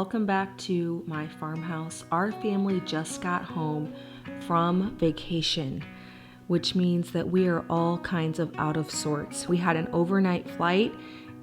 welcome back to my farmhouse. Our family just got home from vacation, which means that we are all kinds of out of sorts. We had an overnight flight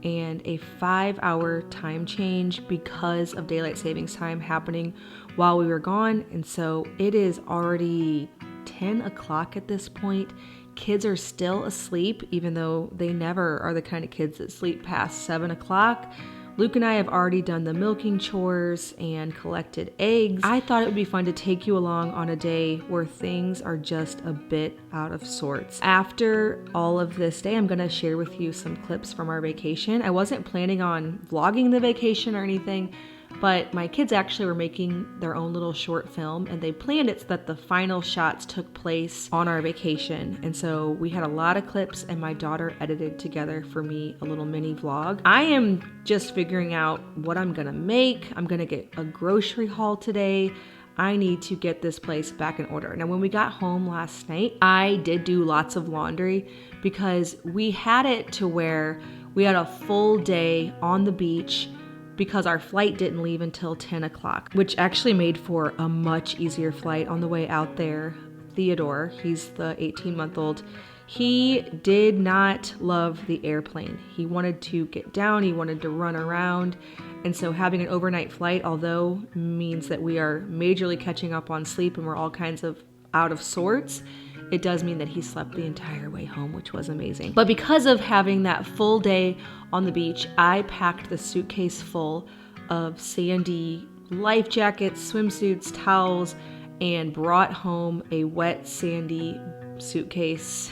and a 5-hour time change because of daylight savings time happening while we were gone. And so it is already 10 o'clock at this point. Kids are still asleep, even though they never are the kind of kids that sleep past 7 o'clock. Luke and I have already done the milking chores and collected eggs. I thought it would be fun to take you along on a day where things are just a bit out of sorts. After all of this day, I'm gonna share with you some clips from our vacation. I wasn't planning on vlogging the vacation or anything, but my kids actually were making their own little short film, and they planned it so that the final shots took place on our vacation. And so we had a lot of clips, and my daughter edited together for me a little mini vlog. I am just figuring out what I'm gonna make. I'm gonna get a grocery haul today. I need to get this place back in order. Now, when we got home last night, I did do lots of laundry because we had it to where we had a full day on the beach because our flight didn't leave until 10 o'clock, which actually made for a much easier flight on the way out there. Theodore, he's the 18-month-old, he did not love the airplane. He wanted to get down, he wanted to run around. And so having an overnight flight, although means that we are majorly catching up on sleep and we're all kinds of out of sorts, it does mean that he slept the entire way home, which was amazing. But because of having that full day on the beach, I packed the suitcase full of sandy life jackets, swimsuits, towels, and brought home a wet, sandy suitcase.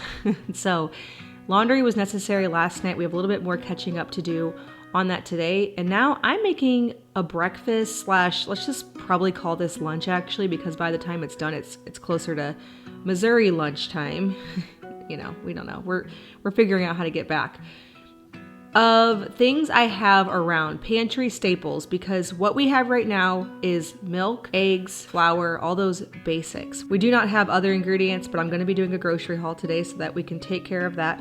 So laundry was necessary last night. We have a little bit more catching up to do on that today. And now I'm making a breakfast / let's just probably call this lunch actually, because by the time it's done, it's closer to Missouri lunchtime. You know, we don't know. We're figuring out how to get back. Of things I have around, pantry staples, because what we have right now is milk, eggs, flour, all those basics. We do not have other ingredients, but I'm going to be doing a grocery haul today so that we can take care of that.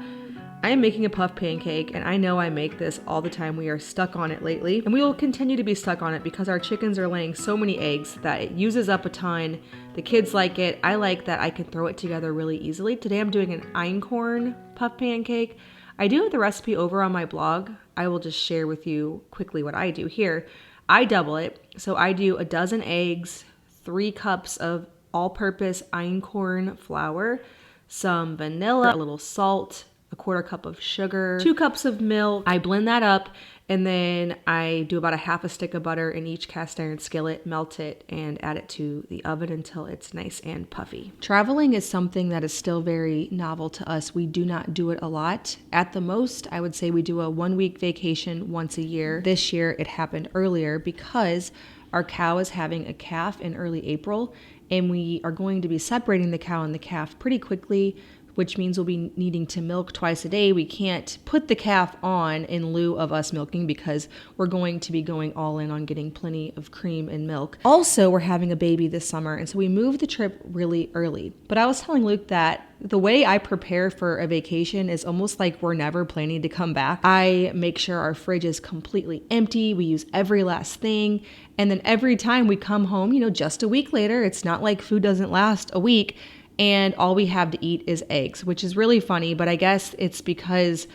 I am making a puff pancake, and I know I make this all the time. We are stuck on it lately, and we will continue to be stuck on it because our chickens are laying so many eggs that it uses up a ton. The kids like it. I like that I can throw it together really easily. Today I'm doing an einkorn puff pancake. I do have the recipe over on my blog. I will just share with you quickly what I do here. I double it. So I do a dozen eggs, 3 cups of all-purpose einkorn flour, some vanilla, a little salt, a 1/4 cup of sugar, 2 cups of milk. I blend that up, and then I do about a 1/2 stick of butter in each cast iron skillet, melt it, and add it to the oven until it's nice and puffy. Traveling is something that is still very novel to us. We do not do it a lot. At the most, I would say we do a 1-week vacation once a year. This year it happened earlier because our cow is having a calf in early April, and we are going to be separating the cow and the calf pretty quickly, which means we'll be needing to milk twice a day. We can't put the calf on in lieu of us milking because we're going to be going all in on getting plenty of cream and milk. Also, we're having a baby this summer, and so we moved the trip really early. But I was telling Luke that the way I prepare for a vacation is almost like we're never planning to come back. I make sure our fridge is completely empty. We use every last thing. And then every time we come home, just a week later, it's not like food doesn't last a week, and all we have to eat is eggs, which is really funny, but I guess it's because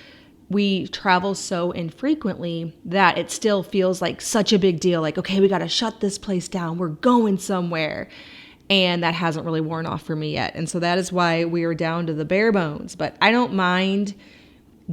we travel so infrequently that it still feels like such a big deal. Like, okay, we got to shut this place down. We're going somewhere. And that hasn't really worn off for me yet. And so that is why we are down to the bare bones. But I don't mind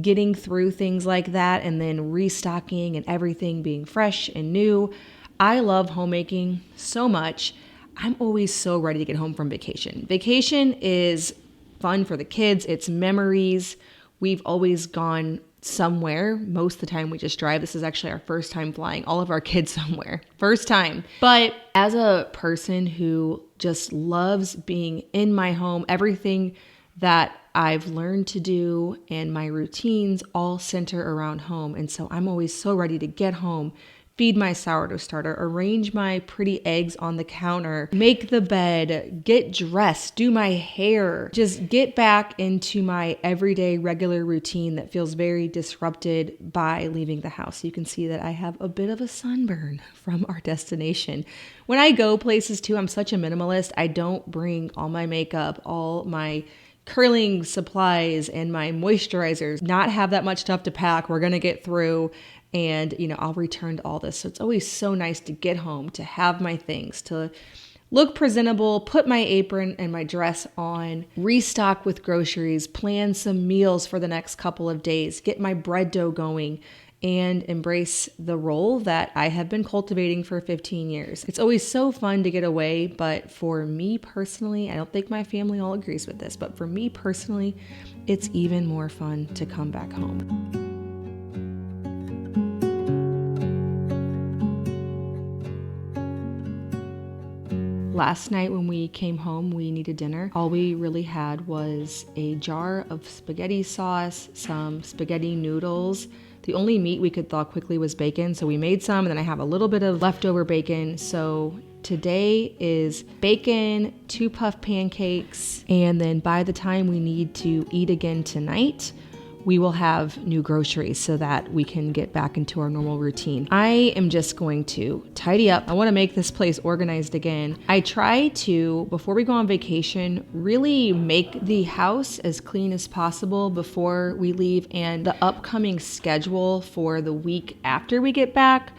getting through things like that and then restocking and everything being fresh and new. I love homemaking so much. I'm always so ready to get home from vacation. Vacation is fun for the kids. It's memories. We've always gone somewhere. Most of the time we just drive. This is actually our first time flying all of our kids somewhere. First time. But as a person who just loves being in my home, everything that I've learned to do and my routines all center around home. And so I'm always so ready to get home, feed my sourdough starter, arrange my pretty eggs on the counter, make the bed, get dressed, do my hair, just get back into my everyday regular routine that feels very disrupted by leaving the house. You can see that I have a bit of a sunburn from our destination. When I go places too, I'm such a minimalist. I don't bring all my makeup, all my curling supplies and my moisturizers, not have that much stuff to pack. We're going to get through. And, I'll return to all this. So it's always so nice to get home, to have my things, to look presentable, put my apron and my dress on, restock with groceries, plan some meals for the next couple of days, get my bread dough going, and embrace the role that I have been cultivating for 15 years. It's always so fun to get away, but for me personally, I don't think my family all agrees with this, but for me personally, it's even more fun to come back home. Last night when we came home, we needed dinner. All we really had was a jar of spaghetti sauce, some spaghetti noodles. The only meat we could thaw quickly was bacon, so we made some, and then I have a little bit of leftover bacon. So today is bacon, 2 puff pancakes, and then by the time we need to eat again tonight, we will have new groceries so that we can get back into our normal routine. I am just going to tidy up. I want to make this place organized again. I try to, before we go on vacation, really make the house as clean as possible before we leave, and the upcoming schedule for the week after we get back,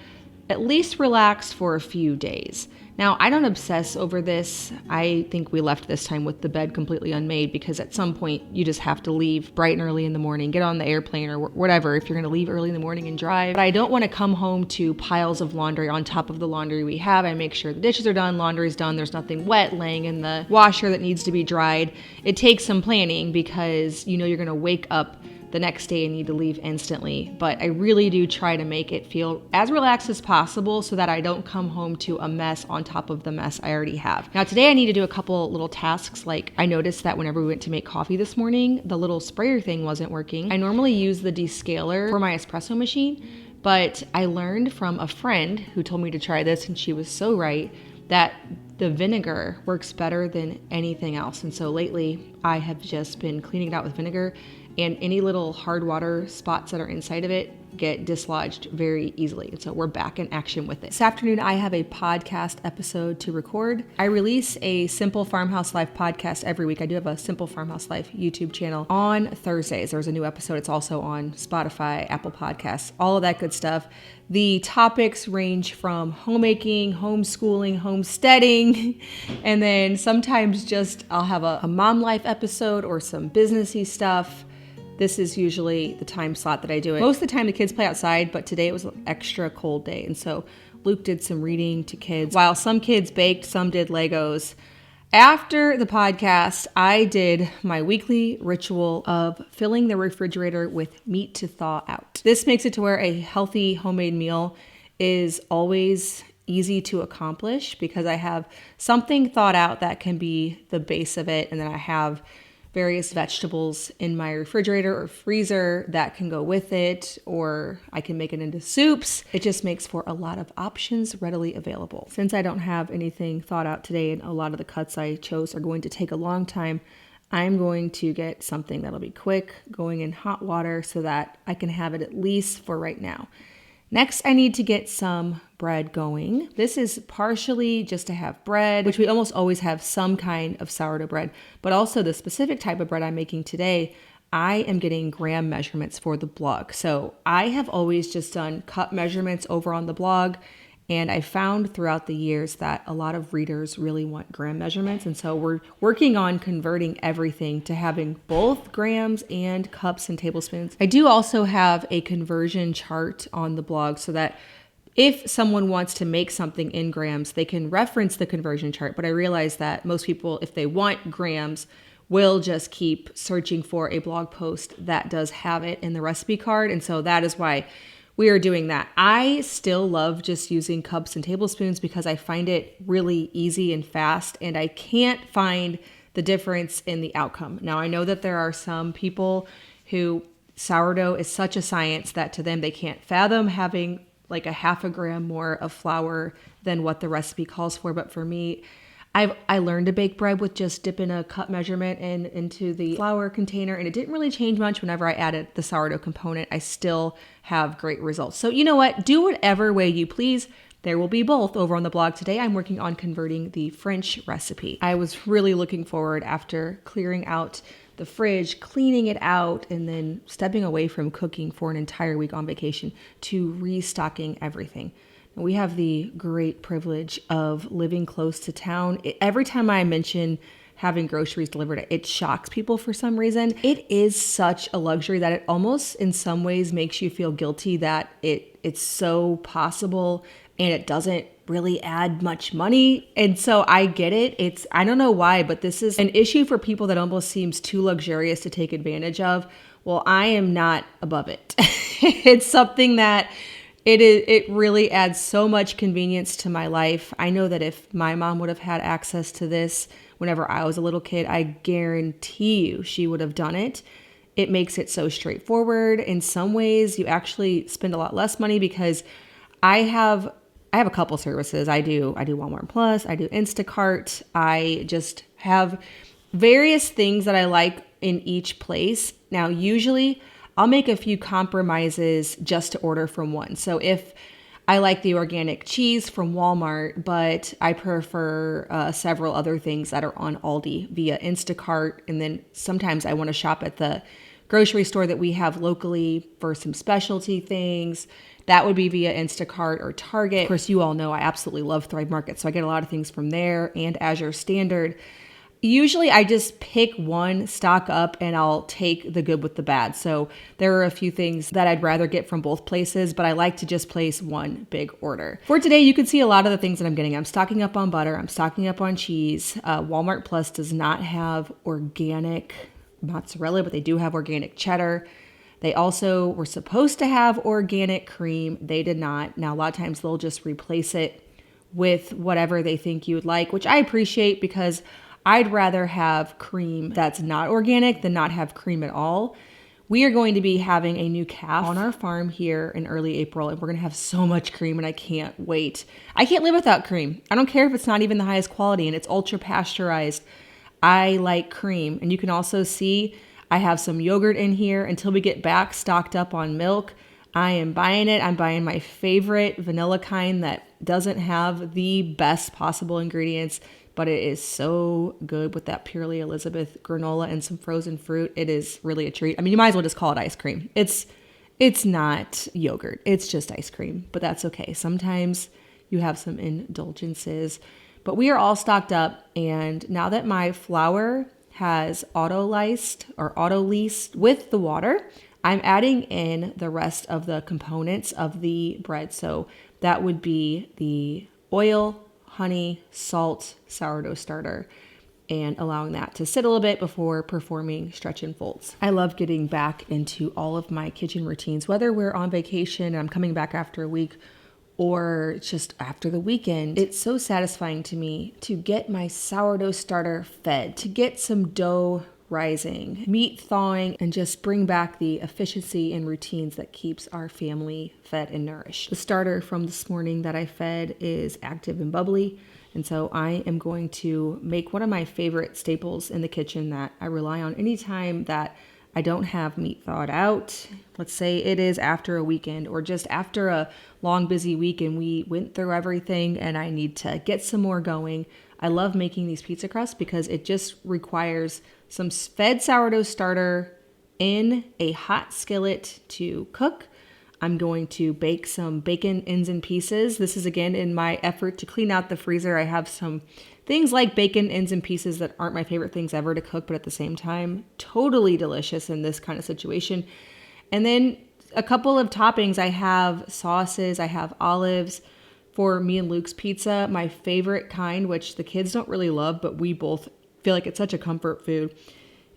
at least relax for a few days. Now, I don't obsess over this. I think we left this time with the bed completely unmade because at some point you just have to leave bright and early in the morning, get on the airplane or whatever if you're going to leave early in the morning and drive. But I don't want to come home to piles of laundry on top of the laundry we have. I make sure the dishes are done, laundry's done, there's nothing wet laying in the washer that needs to be dried. It takes some planning because you're going to wake up the next day and need to leave instantly. But I really do try to make it feel as relaxed as possible so that I don't come home to a mess on top of the mess I already have. Now today I need to do a couple little tasks. Like I noticed that whenever we went to make coffee this morning, the little sprayer thing wasn't working. I normally use the descaler for my espresso machine, but I learned from a friend who told me to try this, and she was so right, that the vinegar works better than anything else. And so lately I have just been cleaning it out with vinegar, and any little hard water spots that are inside of it get dislodged very easily. And so we're back in action with it. This afternoon, I have a podcast episode to record. I release a Simple Farmhouse Life podcast every week. I do have a Simple Farmhouse Life YouTube channel on Thursdays. There's a new episode. It's also on Spotify, Apple Podcasts, all of that good stuff. The topics range from homemaking, homeschooling, homesteading, and then sometimes just I'll have a mom life episode or some businessy stuff. This is usually the time slot that I do it. Most of the time the kids play outside, but today it was an extra cold day. And so Luke did some reading to kids. While some kids baked, some did Legos. After the podcast, I did my weekly ritual of filling the refrigerator with meat to thaw out. This makes it to where a healthy homemade meal is always easy to accomplish because I have something thawed out that can be the base of it. And then I have various vegetables in my refrigerator or freezer that can go with it, or I can make it into soups. It just makes for a lot of options readily available. Since I don't have anything thought out today and a lot of the cuts I chose are going to take a long time, I'm going to get something that'll be quick, going in hot water so that I can have it at least for right now. Next, I need to get some bread going. This is partially just to have bread, which we almost always have some kind of sourdough bread, but also the specific type of bread I'm making today, I am getting gram measurements for the blog. So I have always just done cup measurements over on the blog, and I found throughout the years that a lot of readers really want gram measurements. And so we're working on converting everything to having both grams and cups and tablespoons. I do also have a conversion chart on the blog so that if someone wants to make something in grams, they can reference the conversion chart. But I realize that most people, if they want grams, will just keep searching for a blog post that does have it in the recipe card. And so that is why we are doing that. I still love just using cups and tablespoons because I find it really easy and fast, and I can't find the difference in the outcome. Now, I know that there are some people who sourdough is such a science that to them they can't fathom having like a half a gram more of flour than what the recipe calls for. But for me, I learned to bake bread with just dipping a cup measurement into the flour container, and it didn't really change much whenever I added the sourdough component. I still have great results. So you know what? Do whatever way you please. There will be both over on the blog today. I'm working on converting the French recipe. I was really looking forward after clearing out the fridge, cleaning it out, and then stepping away from cooking for an entire week on vacation to restocking everything. We have the great privilege of living close to town. Every time I mention having groceries delivered, it shocks people for some reason. It is such a luxury that it almost in some ways makes you feel guilty that it's so possible and it doesn't really add much money. And so I get it. I don't know why, but this is an issue for people that almost seems too luxurious to take advantage of. Well, I am not above it. It's something that it really adds so much convenience to my life. I know that if my mom would have had access to this whenever I was a little kid, I guarantee you she would have done it. It makes it so straightforward. In some ways, you actually spend a lot less money because I have a couple services. I do Walmart Plus, I do Instacart. I just have various things that I like in each place. Now, usually I'll make a few compromises just to order from one. So if I like the organic cheese from Walmart, but I prefer several other things that are on Aldi via Instacart, and then sometimes I want to shop at the grocery store that we have locally for some specialty things, that would be via Instacart or Target. Of course, you all know I absolutely love Thrive Market, so I get a lot of things from there and Azure Standard. Usually I just pick one, stock up, and I'll take the good with the bad. So there are a few things that I'd rather get from both places, but I like to just place one big order. For today, you can see a lot of the things that I'm getting. I'm stocking up on butter. I'm stocking up on cheese. Walmart Plus does not have organic mozzarella, but they do have organic cheddar. They also were supposed to have organic cream. They did not. Now, a lot of times they'll just replace it with whatever they think you would like, which I appreciate because I'd rather have cream that's not organic than not have cream at all. We are going to be having a new calf on our farm here in early April, and we're going to have so much cream, and I can't wait. I can't live without cream. I don't care if it's not even the highest quality and it's ultra pasteurized. I like cream. And you can also see I have some yogurt in here until we get back stocked up on milk. I am buying it. I'm buying my favorite vanilla kind that doesn't have the best possible ingredients, but it is so good with that Purely Elizabeth granola and some frozen fruit. It is really a treat. I mean, you might as well just call it ice cream. It's not yogurt. It's just ice cream, but that's okay. Sometimes you have some indulgences, but we are all stocked up. And now that my flour has auto-lysed with the water, I'm adding in the rest of the components of the bread. So that would be the oil, honey, salt, sourdough starter, and allowing that to sit a little bit before performing stretch and folds. I love getting back into all of my kitchen routines, whether we're on vacation and I'm coming back after a week or just after the weekend. It's so satisfying to me to get my sourdough starter fed, to get some dough rising, meat thawing, and just bring back the efficiency and routines that keeps our family fed and nourished. The starter from this morning that I fed is active and bubbly, and so I am going to make one of my favorite staples in the kitchen that I rely on anytime that I don't have meat thawed out. Let's say it is after a weekend or just after a long, busy week and we went through everything and I need to get some more going. I love making these pizza crusts because it just requires some fed sourdough starter in a hot skillet to cook. I'm going to bake some bacon ends and pieces. This is again in my effort to clean out the freezer. I have some things like bacon ends and pieces that aren't my favorite things ever to cook, but at the same time, totally delicious in this kind of situation. And then a couple of toppings. I have sauces, I have olives for me and Luke's pizza. My favorite kind, which the kids don't really love, but we both feel like it's such a comfort food,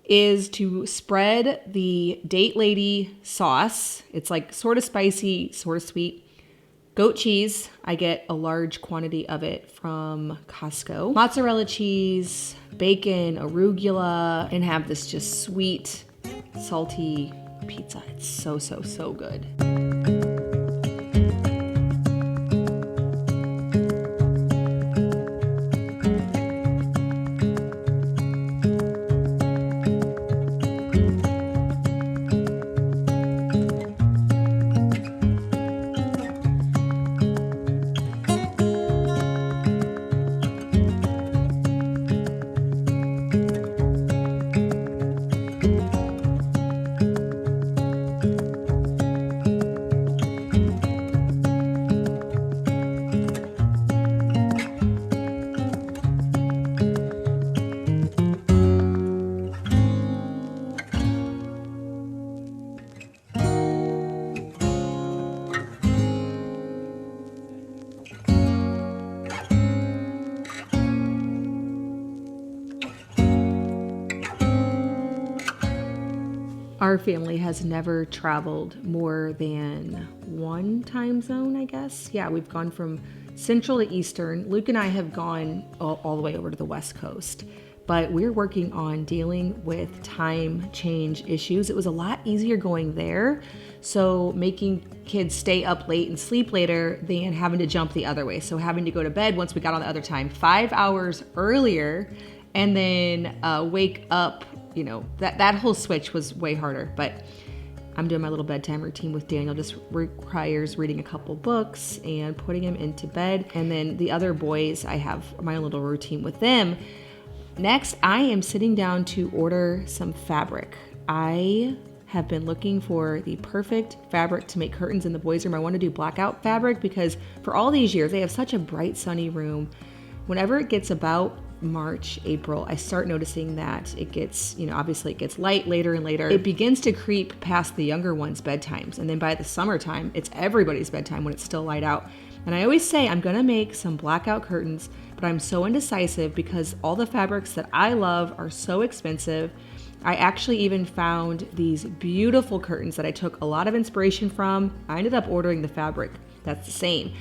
is to spread the Date Lady sauce. It's like sort of spicy, sort of sweet. Goat cheese, I get a large quantity of it from Costco. Mozzarella cheese, bacon, arugula, and have this just sweet, salty pizza. It's so, so, so good. Our family has never traveled more than one time zone, I guess. Yeah, we've gone from Central to Eastern. Luke and I have gone all the way over to the West Coast. But we're working on dealing with time change issues. It was a lot easier going there, so making kids stay up late and sleep later than having to jump the other way. So having to go to bed once we got on the other time 5 hours earlier, and then wake up, you know, that whole switch was way harder. But I'm doing my little bedtime routine with Daniel. Just requires reading a couple books and putting him into bed. And then the other boys, I have my own little routine with them. Next, I am sitting down to order some fabric. I have been looking for the perfect fabric to make curtains in the boys' room. I want to do blackout fabric because for all these years, they have such a bright, sunny room. Whenever it gets about March, April, I start noticing that it gets, you know, obviously it gets light later and later. It begins to creep past the younger ones' bedtimes. And then by the summertime, it's everybody's bedtime when it's still light out. And I always say I'm gonna make some blackout curtains, but I'm so indecisive because all the fabrics that I love are so expensive. I actually even found these beautiful curtains that I took a lot of inspiration from. I ended up ordering the fabric that's the same.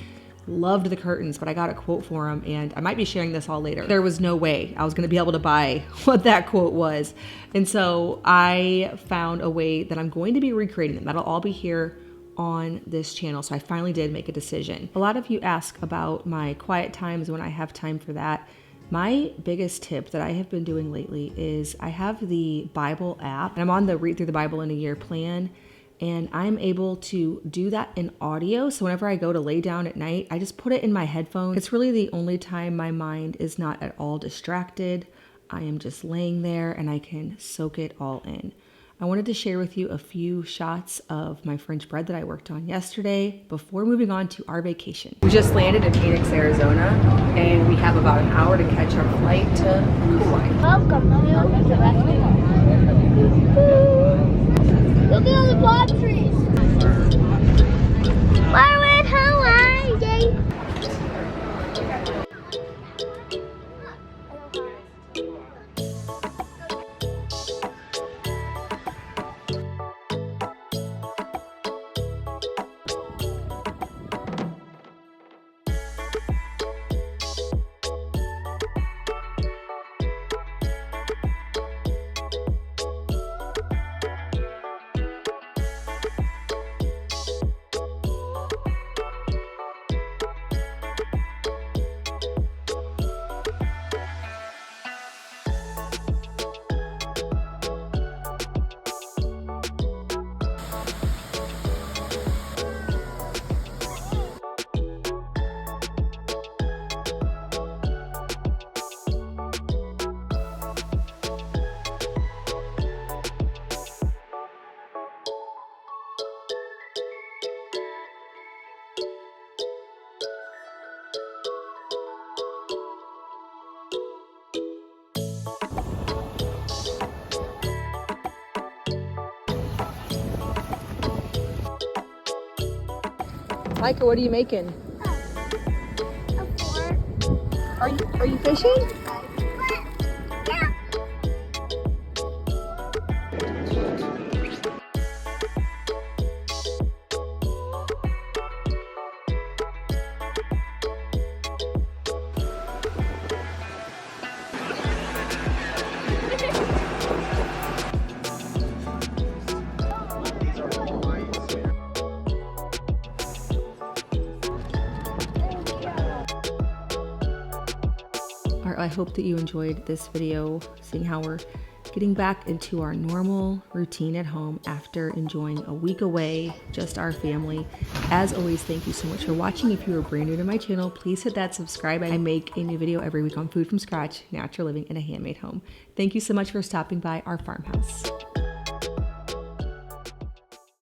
Loved the curtains, but I got a quote for them, and I might be sharing this all later. There was no way I was gonna be able to buy what that quote was. And so I found a way that I'm going to be recreating them. That'll all be here on this channel. So I finally did make a decision. A lot of you ask about my quiet times when I have time for that. My biggest tip that I have been doing lately is I have the Bible app, and I'm on the Read Through the Bible in a Year plan, and I'm able to do that in audio. So whenever I go to lay down at night, I just put it in my headphones. It's really the only time my mind is not at all distracted. I am just laying there and I can soak it all in. I wanted to share with you a few shots of my French bread that I worked on yesterday before moving on to our vacation. We just landed in Phoenix, Arizona, and we have about an hour to catch our flight to Kauai. Welcome to the restaurant. Look at all the palm trees. We're in Hawaii, yay! Micah, what are you making? A fork. Are you fishing? Yeah. I hope that you enjoyed this video, seeing how we're getting back into our normal routine at home after enjoying a week away, just our family. As always, thank you so much for watching. If you are brand new to my channel, please hit that subscribe. I make a new video every week on food from scratch, natural living in a handmade home. Thank you so much for stopping by our farmhouse.